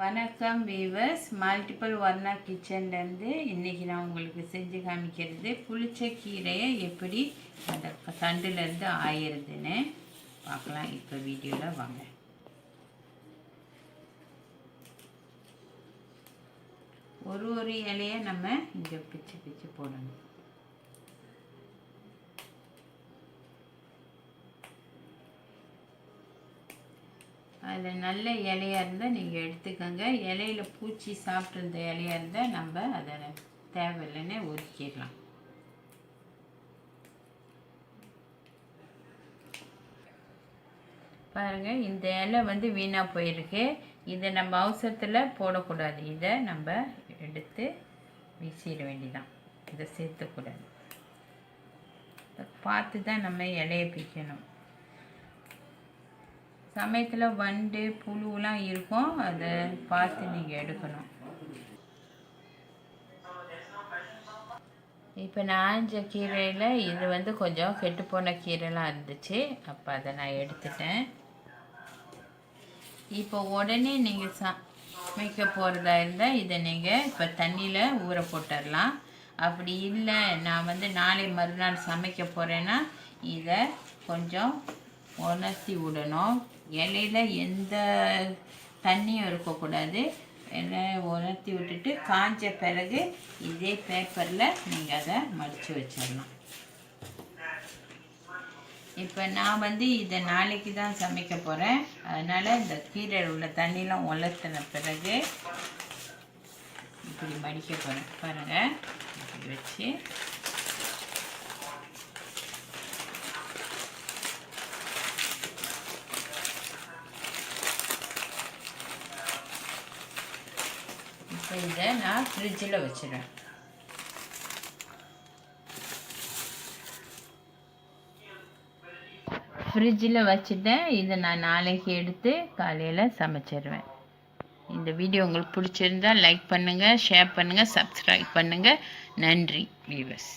வணக்கம் viewers, multiple Varna கிச்சன்லேருந்து இன்றைக்கி நான் உங்களுக்கு செஞ்சு காமிக்கிறது புளிச்சக்கீரையை எப்படி அந்த தண்டுலேருந்து ஆயிடுதுன்னு பார்க்கலாம். இப்போ வீடியோவில் வாங்க. ஒரு இலையை நம்ம இங்கே பிச்சு போடணும். அதில் நல்ல இலையாக இருந்தால் நீங்கள் எடுத்துக்கோங்க. இலையில் பூச்சி சாப்பிட்ருந்த இலையாக இருந்தால் நம்ம அதை தேவையில்லைன்னு ஒதுக்கிடலாம். பாருங்கள், இந்த இலை வீணாக போயிருக்கு. இதை நம்ம அவசரத்தில் போடக்கூடாது. இதை நம்ம எடுத்து வீசிட வேண்டிதான். இதை சேர்த்துக்கூடாது. பார்த்து தான் நம்ம இலையை பிக்கணும். சமயத்தில் வண்டு புழுலாம் இருக்கும், அதை பார்த்து நீங்கள் எடுக்கணும். இப்போ நான் ஆஞ்ச கீரையில் இது கொஞ்சம் கெட்டுப்போன கீரைலாம் இருந்துச்சு. அப்போ அதை நான் எடுத்துட்டேன். இப்போ உடனே நீங்கள் சமைக்க போகிறதா இருந்தால் இதை நீங்கள் இப்போ தண்ணியில் ஊற போட்டுடலாம். அப்படி இல்லை, நான் நாளை மறுநாள் சமைக்க போகிறேன்னா இதை கொஞ்சம் உணர்த்தி விடணும். இலையில் எந்த தண்ணியும் இருக்கக்கூடாது. எல்லாம் உணர்த்தி விட்டுட்டு காஞ்ச பிறகு இதே பேப்பரில் நீங்கள் அதை மடித்து வச்சிடலாம். இப்போ நான் இதை நாளைக்கு தான் சமைக்க போகிறேன். அதனால் இந்த கீரையில் உள்ள தண்ணியெலாம் உலர்த்தின பிறகு இப்படி மடிக்க போகிறேன். பாருங்கள், இப்படி வச்சு இதை நான் ஃப்ரிட்ஜில் வச்சிடுவேன். ஃப்ரிட்ஜில் வச்சுட்டேன். இதை நான் நாளைக்கு எடுத்து காலையில் சமைச்சிடுவேன். இந்த வீடியோ உங்களுக்கு பிடிச்சிருந்தால் லைக் பண்ணுங்கள், ஷேர் பண்ணுங்கள், சப்ஸ்கிரைப் பண்ணுங்கள். நன்றி வீவர்ஸ்.